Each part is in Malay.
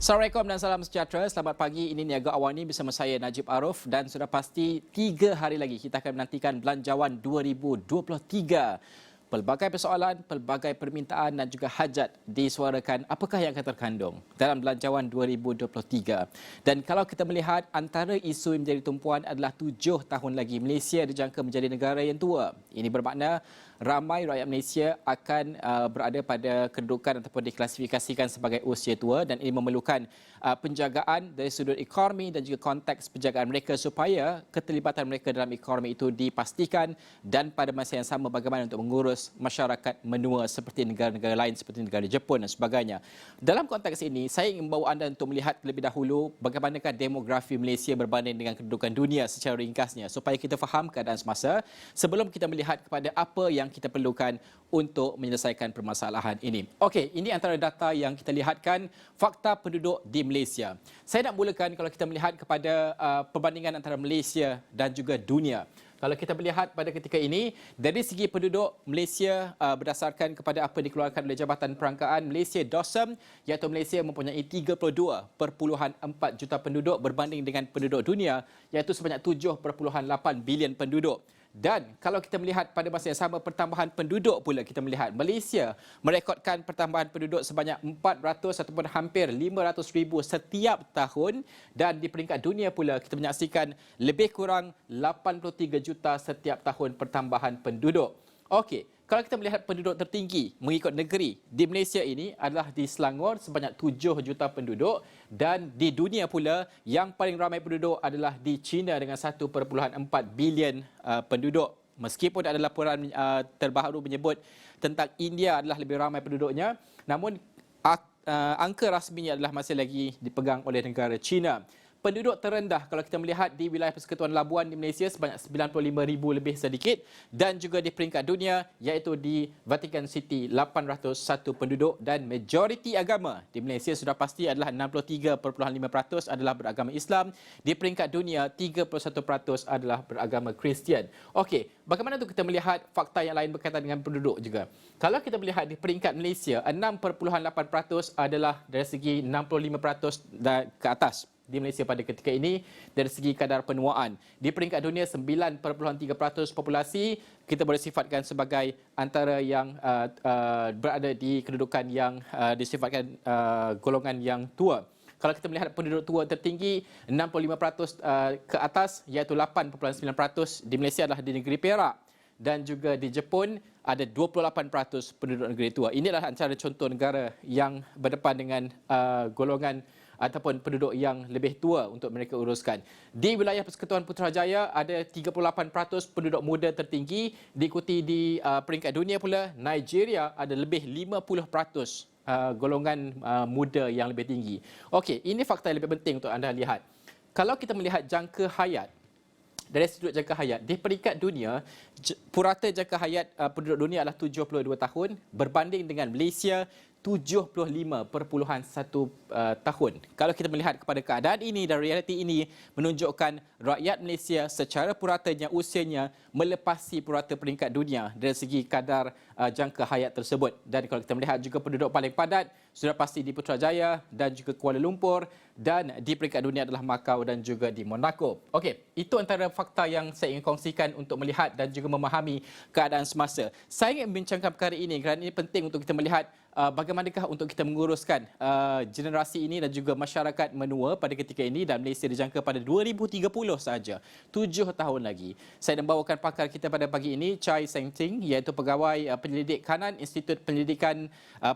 Assalamualaikum dan salam sejahtera. Selamat pagi, ini Niaga Awani bersama saya Najib Arif dan sudah pasti 3 hari lagi kita akan menantikan Belanjawan 2023. Pelbagai persoalan, pelbagai permintaan dan juga hajat disuarakan apakah yang akan terkandung dalam Belanjawan 2023. Dan kalau kita melihat antara isu yang menjadi tumpuan adalah 7 tahun lagi Malaysia dijangka menjadi negara yang tua. Ini bermakna ramai rakyat Malaysia akan berada pada kedudukan ataupun diklasifikasikan sebagai usia tua dan ini memerlukan penjagaan dari sudut ekonomi dan juga konteks penjagaan mereka supaya keterlibatan mereka dalam ekonomi itu dipastikan dan pada masa yang sama bagaimana untuk mengurus masyarakat menua seperti negara-negara lain seperti negara Jepun dan sebagainya. Dalam konteks ini, saya ingin membawa anda untuk melihat terlebih dahulu bagaimanakah demografi Malaysia berbanding dengan kedudukan dunia secara ringkasnya supaya kita faham keadaan semasa sebelum kita melihat kepada apa yang kita perlukan untuk menyelesaikan permasalahan ini. Okey, ini antara data yang kita lihatkan fakta penduduk di Malaysia. Saya nak mulakan kalau kita melihat kepada perbandingan antara Malaysia dan juga dunia. Kalau kita melihat pada ketika ini, dari segi penduduk Malaysia berdasarkan kepada apa yang dikeluarkan oleh Jabatan Perangkaan Malaysia DOSM, iaitu Malaysia mempunyai 32.4 juta penduduk berbanding dengan penduduk dunia iaitu sebanyak 7.8 bilion penduduk. Dan kalau kita melihat pada masa yang sama pertambahan penduduk pula kita melihat Malaysia merekodkan pertambahan penduduk sebanyak 400 ataupun hampir 500,000 setiap tahun dan di peringkat dunia pula kita menyaksikan lebih kurang 83 juta setiap tahun pertambahan penduduk. Okey, kalau kita melihat penduduk tertinggi mengikut negeri di Malaysia ini adalah di Selangor sebanyak 7 juta penduduk dan di dunia pula yang paling ramai penduduk adalah di China dengan 1.4 bilion penduduk. Meskipun ada laporan terbaru menyebut tentang India adalah lebih ramai penduduknya, namun angka rasminya adalah masih lagi dipegang oleh negara China. Penduduk terendah kalau kita melihat di wilayah Persekutuan Labuan di Malaysia sebanyak 95,000 lebih sedikit dan juga di peringkat dunia iaitu di Vatican City 801 penduduk dan majoriti agama di Malaysia sudah pasti adalah 63.5% adalah beragama Islam, di peringkat dunia 31% adalah beragama Kristian. Okey, bagaimana tu kita melihat fakta yang lain berkaitan dengan penduduk juga. Kalau kita melihat di peringkat Malaysia 6.8% adalah dari segi 65% ke atas di Malaysia pada ketika ini dari segi kadar penuaan. Di peringkat dunia 9.3% populasi kita boleh sifatkan sebagai antara yang berada di kedudukan yang disifatkan golongan yang tua. Kalau kita melihat penduduk tua tertinggi 65% ke atas iaitu 8.9% di Malaysia adalah di negeri Perak dan juga di Jepun ada 28% penduduk negeri tua. Ini adalah antara contoh negara yang berdepan dengan golongan ataupun penduduk yang lebih tua untuk mereka uruskan. Di wilayah Persekutuan Putrajaya ada 38% penduduk muda tertinggi, diikuti di peringkat dunia pula Nigeria ada lebih 50% golongan muda yang lebih tinggi. Okey, ini fakta yang lebih penting untuk anda lihat. Kalau kita melihat jangka hayat dari sudut jangka hayat, di peringkat dunia, purata jangka hayat penduduk dunia adalah 72 tahun berbanding dengan Malaysia 75.1 tahun. Kalau kita melihat kepada keadaan ini dan realiti ini menunjukkan rakyat Malaysia secara puratanya usianya melepasi purata peringkat dunia dari segi kadar jangka hayat tersebut. Dan kalau kita melihat juga penduduk paling padat sudah pasti di Putrajaya dan juga Kuala Lumpur dan di peringkat dunia adalah Macau dan juga di Monaco. Okey, itu antara fakta yang saya ingin kongsikan untuk melihat dan juga memahami keadaan semasa. Saya ingin membincangkan perkara ini kerana ini penting untuk kita melihat bagaimanakah untuk kita menguruskan generasi ini dan juga masyarakat menua pada ketika ini dan Malaysia dijangka pada 2030 sahaja. 7 tahun lagi. Saya membawakan pakar kita pada pagi ini, Chai Seng Ting, iaitu pegawai penyelidik kanan Institut Penyelidikan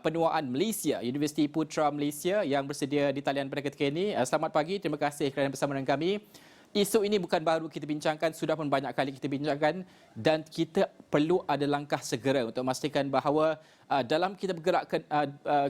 Penuaan Malaysia, Universiti Putra Malaysia yang bersedia di talian pada ketika ini. Selamat pagi, terima kasih kerana bersama dengan kami. Isu ini bukan baru kita bincangkan, sudah pun banyak kali kita bincangkan dan kita perlu ada langkah segera untuk memastikan bahawa dalam kita bergerak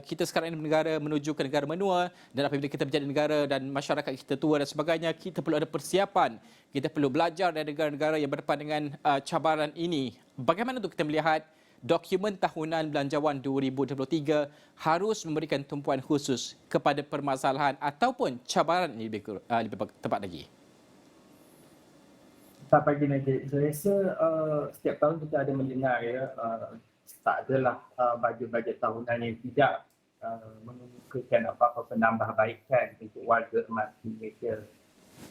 kita sekarang ini negara menuju ke negara menua dan apabila kita menjadi negara dan masyarakat kita tua dan sebagainya, kita perlu ada persiapan. Kita perlu belajar dari negara-negara yang berdepan dengan cabaran ini. Bagaimana untuk kita melihat dokumen tahunan Belanjawan 2023 harus memberikan tumpuan khusus kepada permasalahan ataupun cabaran ini lebih tepat lagi? Selamat pagi Najib. Saya rasa setiap tahun kita ada mendengar tak adalah bajet-bajet tahunan yang tidak mengemukakan apa-apa penambahbaikan untuk warga emas di Malaysia.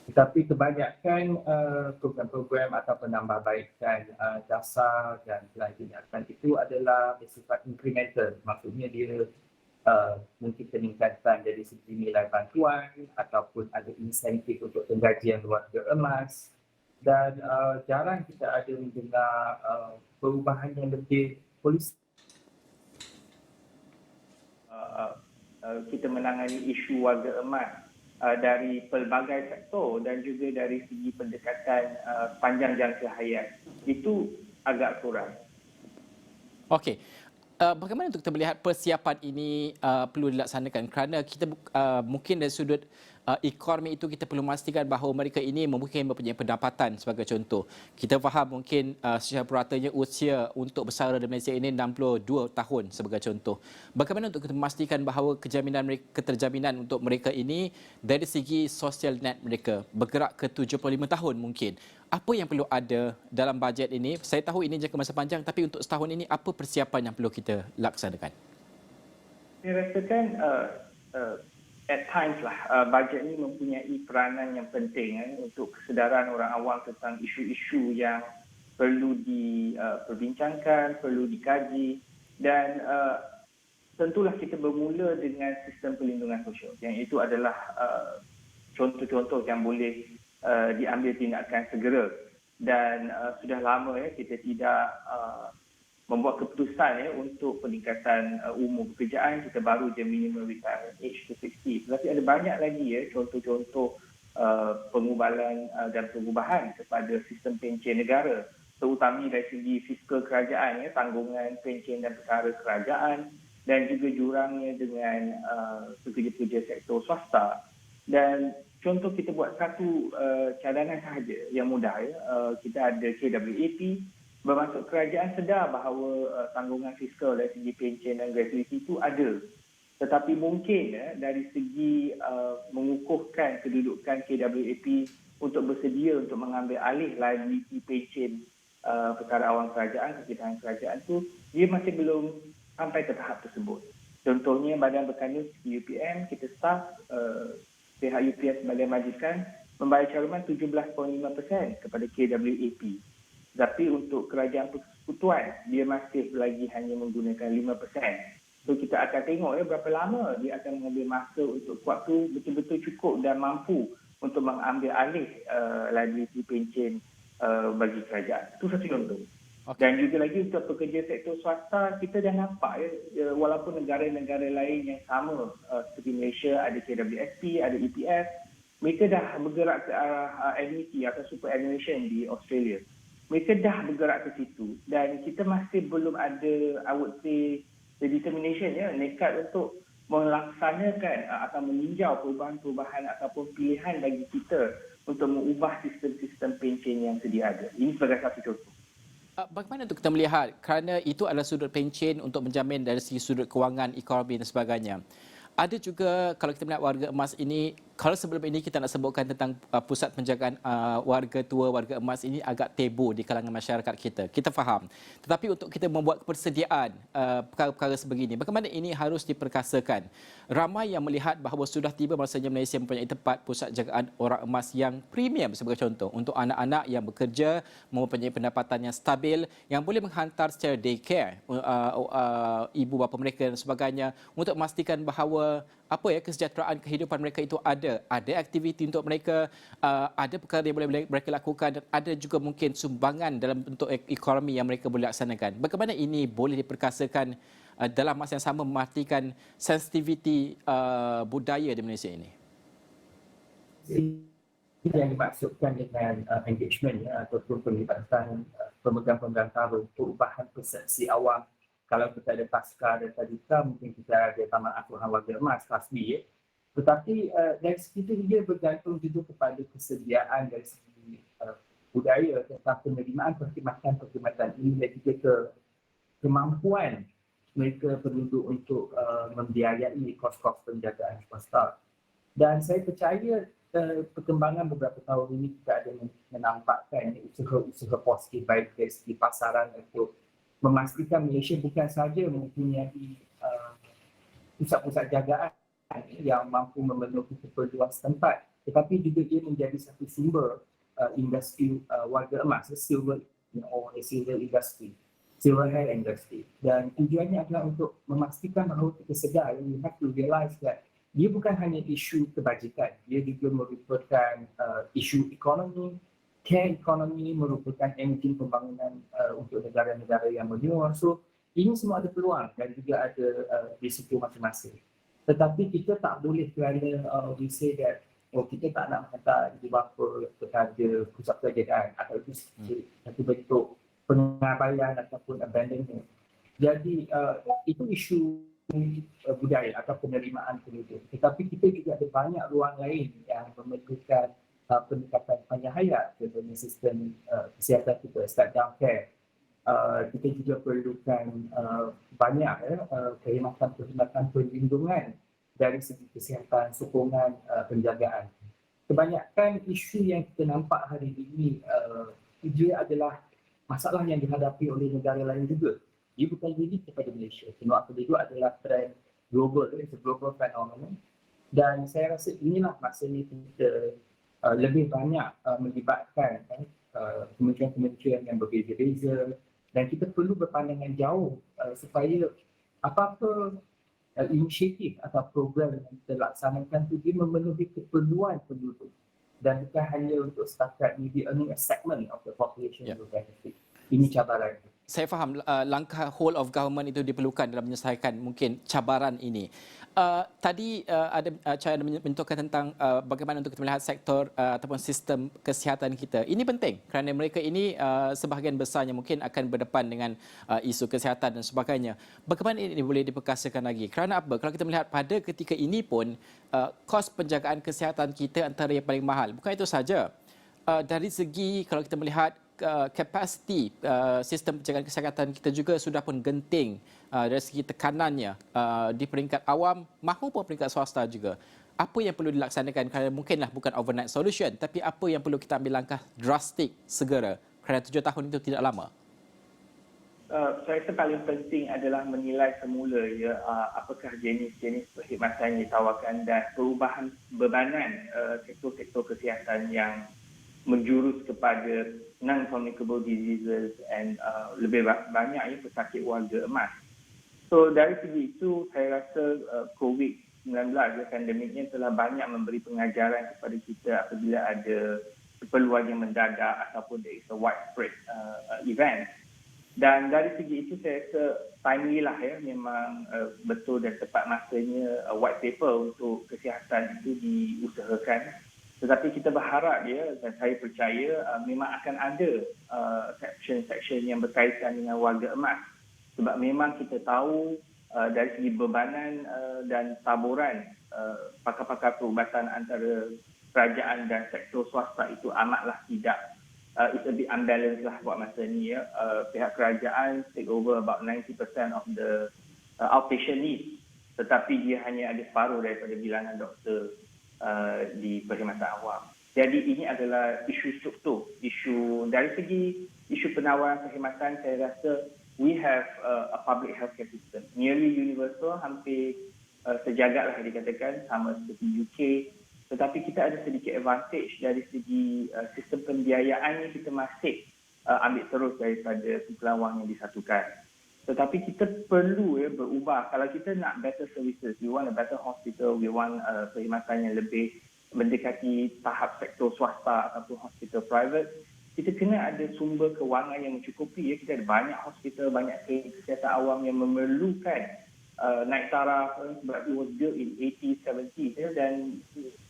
Tetapi kebanyakan program-program atau penambahbaikan dasar dan kelanjutan itu adalah bersifat incremental. Maksudnya dia mungkin peningkatan dari segi nilai bantuan ataupun ada insentif untuk penggajian warga emas, dan jarang kita ada mendengar perubahan yang lebih holistik. Kita menangani isu warga emas dari pelbagai sektor dan juga dari segi pendekatan panjang jangka hayat. Itu agak kurang. Okey. Bagaimana untuk kita melihat persiapan ini perlu dilaksanakan, kerana kita mungkin dari sudut ekonomi itu kita perlu memastikan bahawa mereka ini mungkin mempunyai pendapatan sebagai contoh. Kita faham mungkin secara puratanya usia untuk bersara di Malaysia ini 62 tahun sebagai contoh. Bagaimana untuk kita memastikan bahawa keterjaminan untuk mereka ini dari segi social net mereka bergerak ke 75 tahun mungkin. Apa yang perlu ada dalam bajet ini? Saya tahu ini jangka masa panjang, tapi untuk setahun ini apa persiapan yang perlu kita laksanakan? Saya rasakan at times bajet ini mempunyai peranan yang penting untuk kesedaran orang awam tentang isu-isu yang perlu diperbincangkan, perlu dikaji, dan tentulah kita bermula dengan sistem perlindungan sosial, yang itu adalah contoh-contoh yang boleh diambil tindakan segera. Dan sudah lama kita tidak membuat keputusan untuk peningkatan umur pekerjaan. Kita baru je minimum retirement age to 60. Tetapi ada banyak lagi contoh-contoh pengubalan dan perubahan kepada sistem pencen negara, terutama dari segi fiskal kerajaan, tanggungan pencen dan perkara kerajaan, dan juga jurangnya dengan pekerja-pekerja sektor swasta. Dan contoh, kita buat satu cadangan sahaja yang mudah. Kita ada KWAP. Bermaksud kerajaan sedar bahawa tanggungan fiskal dari segi pencen dan gratuiti itu ada. Tetapi mungkin dari segi mengukuhkan kedudukan KWAP untuk bersedia untuk mengambil alih liability pencen perkara awam kerajaan, kekitaan kerajaan itu, dia masih belum sampai ke tahap tersebut. Contohnya Badan Berkandung UPM, kita staf pihak UPS Badan Majikan membayar caruman 17.5% kepada KWAP. Tapi untuk kerajaan persekutuan, dia masih lagi hanya menggunakan 5%. So kita akan tengok berapa lama dia akan mengambil masa untuk waktu betul-betul cukup dan mampu untuk mengambil alih liability pencen bagi kerajaan. Itu satu contoh. Okay. Dan juga lagi untuk pekerja sektor swasta, kita dah nampak walaupun negara-negara lain yang sama seperti Malaysia ada KWSP, ada EPF, mereka dah bergerak ke arah annuity atau superannuation di Australia. Mereka dah bergerak ke situ, dan kita masih belum ada, I would say, the determination, nekat untuk melaksanakan atau meninjau perubahan-perubahan ataupun pilihan bagi kita untuk mengubah sistem-sistem pencen yang sedia ada. Ini sebagai satu contoh. Bagaimana untuk kita melihat, kerana itu adalah sudut pencen untuk menjamin dari segi sudut kewangan, ekonomi dan sebagainya. Ada juga kalau kita melihat warga emas ini, kalau sebelum ini kita nak sebutkan tentang pusat penjagaan warga tua, warga emas ini agak tabu di kalangan masyarakat kita. Kita faham. Tetapi untuk kita membuat persediaan perkara-perkara sebegini, bagaimana ini harus diperkasakan? Ramai yang melihat bahawa sudah tiba masanya Malaysia mempunyai tempat pusat jagaan orang emas yang premium sebagai contoh untuk anak-anak yang bekerja, mempunyai pendapatan yang stabil, yang boleh menghantar secara daycare ibu bapa mereka dan sebagainya untuk memastikan bahawa kesejahteraan kehidupan mereka itu ada aktiviti untuk mereka, ada perkara yang boleh mereka lakukan, dan ada juga mungkin sumbangan dalam bentuk ekonomi yang mereka boleh laksanakan. Bagaimana ini boleh diperkasakan dalam masa yang sama mematikan sensitiviti budaya di Malaysia ini? Ini yang dimaksudkan dengan engagement ataupun pelibatan pemegang-pemegang taruh, perubahan persepsi awam. Kalau kita ada Taska dan Tadika, mungkin kita ada Taman Asuhan Warga Emas, TASBI. Tetapi dari segi itu dia bergantung juga kepada kesediaan dari segi budaya tentang penerimaan perkhidmatan ini, dan juga kemampuan mereka penduduk untuk membiayai kos-kos penjagaan swasta. Dan saya percaya perkembangan beberapa tahun ini kita ada menampakkan usaha-usaha positif baik dari segi pasaran untuk memastikan Malaysia bukan sahaja mempunyai pusat-pusat jagaan yang mampu memenuhi keperluan setempat, tetapi juga dia menjadi satu simbol industri warga emas, silver or silver industry, silverware industry. Dan tujuannya adalah untuk memastikan bahawa kita sedar, we have to realize that dia bukan hanya isu kebajikan, dia juga merupakan isu ekonomi, care ekonomi, merupakan enjin pembangunan untuk negara-negara yang menua. So ini semua ada peluang dan juga ada risiko masing-masing. Tetapi kita tak boleh kerana we say that kita tak nak menghantar ibu bapa kepada pusat perbelanjaan atau itu satu bentuk pengabaian ataupun abandonment. Jadi itu isu budaya atau penerimaan penduduk. Tetapi kita juga ada banyak ruang lain yang memerlukan pendekatan panjang hayat, contohnya sistem kesihatan kita, start down care. Kita juga perlukan banyak perkhidmatan perlindungan dari segi kesihatan, sokongan, penjagaan. Kebanyakan isu yang kita nampak hari ini dia adalah masalah yang dihadapi oleh negara lain juga. Dia bukan unique kepada Malaysia. Penuaan penduduk adalah trend global, it's a global phenomenon. Dan saya rasa inilah masanya kita lebih banyak melibatkan kementerian-kementerian yang berbeza-beza, dan kita perlu berpandangan jauh supaya apa-apa inisiatif atau program yang kita laksanakan itu dia memenuhi keperluan penduduk dan bukan hanya untuk setakat maybe only a segment of the population will benefit. Ini cabaran. Saya faham langkah whole of government itu diperlukan dalam menyelesaikan mungkin cabaran ini. Tadi ada cara menentukan tentang bagaimana untuk kita melihat sektor ataupun sistem kesihatan kita. Ini penting kerana mereka ini sebahagian besarnya mungkin akan berdepan dengan isu kesihatan dan sebagainya. Bagaimana ini boleh diperkasakan lagi? Kerana apa? Kalau kita melihat pada ketika ini pun kos penjagaan kesihatan kita antara yang paling mahal. Bukan itu saja. Dari segi kalau kita melihat kapasiti sistem penjagaan kesihatan kita juga sudah pun genting dari segi tekanannya di peringkat awam maupun peringkat swasta juga. Apa yang perlu dilaksanakan kerana mungkinlah bukan overnight solution, tapi apa yang perlu kita ambil langkah drastik segera kerana 7 tahun itu tidak lama? Saya rasa paling penting adalah menilai semula ya apakah jenis-jenis perkhidmatan yang ditawarkan dan perubahan bebanan sektor-sektor kesihatan yang menjurus kepada non-communicable diseases and lebih banyak ya pesakit warga emas. So dari segi itu saya rasa COVID-19 pandemiknya telah banyak memberi pengajaran kepada kita apabila ada keperluan yang mendadak ataupun there is a widespread event. Dan dari segi itu saya rasa timely lah ya, memang betul dan tepat masanya white paper untuk kesihatan itu diusahakan. Tetapi kita berharap ya, dan saya percaya memang akan ada section-section yang berkaitan dengan warga emas. Sebab memang kita tahu dari segi bebanan dan taburan pakar-pakar perubatan antara kerajaan dan sektor swasta itu amatlah tidak. It's a bit unbalanced lah buat masa ni ya. Pihak kerajaan take over about 90% of the outpatient needs. Tetapi dia hanya ada separuh daripada bilangan doktor di perkhidmatan awam. Jadi ini adalah isu struktur, isu dari segi isu penawaran perkhidmatan. Saya rasa we have a public healthcare system nearly universal, hampir sejagat lah dikatakan, sama seperti UK. Tetapi kita ada sedikit advantage dari segi sistem pembiayaan yang kita masih ambil terus daripada kumpulan wang yang disatukan. Tetapi kita perlu berubah. Kalau kita nak better services, we want a better hospital, we want perkhidmatan yang lebih mendekati tahap sektor swasta ataupun hospital private, kita kena ada sumber kewangan yang mencukupi. Ya. Kita ada banyak hospital, banyak klinik kesihatan awam yang memerlukan naik taraf sebab it was built in 80s, 70s dan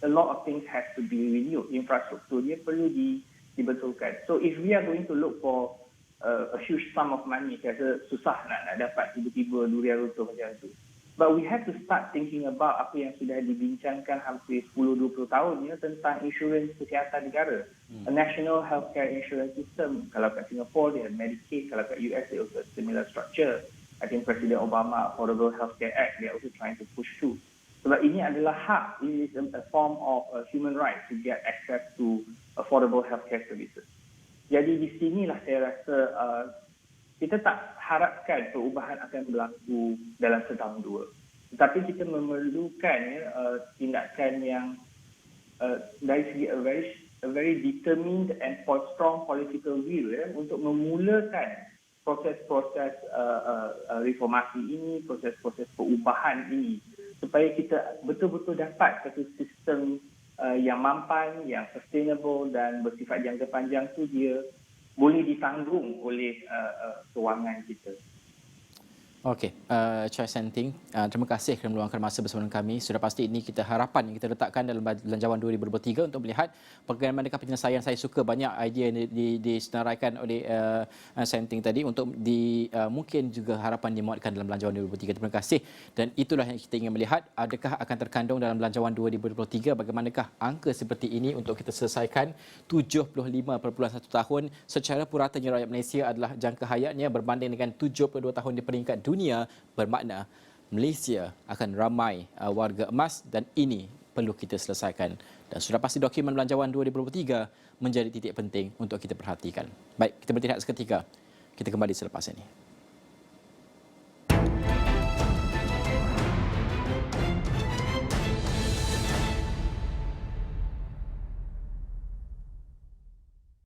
a lot of things has to be renewed. Infrastruktur dia perlu dibetulkan. So if we are going to look for a huge sum of money, saya rasa susah nak dapat tiba-tiba durian runtuh macam itu. But we have to start thinking about apa yang sudah dibincangkan hampir 10-20 tahun ya, tentang insurans kesihatan negara. A national healthcare insurance system. Kalau kat Singapore dia ada Medicaid, kalau kat US dia also similar structure. I think Presiden Obama Affordable Healthcare Act they are also trying to push through. Sebab ini adalah hak, ini is a form of human right to get access to affordable healthcare services. Jadi di sinilah saya rasa kita tak harapkan perubahan akan berlaku dalam setahun dua. Tetapi kita memerlukan tindakan yang dari segi a very determined and strong political will untuk memulakan proses-proses reformasi ini, proses-proses perubahan ini supaya kita betul-betul dapat satu sistem yang mampan, yang sustainable dan bersifat jangka panjang tu dia boleh ditanggung oleh kewangan kita. Okey, Choi Senting, terima kasih kerana meluangkan masa bersama dengan kami. Sudah pasti ini harapan yang kita letakkan dalam Belanjawan 2023 untuk melihat bagaimanakah penyelesaian. Saya suka banyak idea yang disenaraikan oleh Senting tadi untuk mungkin juga harapan dimuatkan dalam Belanjawan 2023. Terima kasih. Dan itulah yang kita ingin melihat, adakah akan terkandung dalam Belanjawan 2023, bagaimanakah angka seperti ini untuk kita selesaikan 75.1 tahun. Secara puratanya rakyat Malaysia adalah jangka hayatnya berbanding dengan 72 tahun di peringkat dunia, bermakna Malaysia akan ramai warga emas dan ini perlu kita selesaikan. Dan sudah pasti dokumen Belanjawan 2023 menjadi titik penting untuk kita perhatikan. Baik, kita berhenti seketika. Kita kembali selepas ini.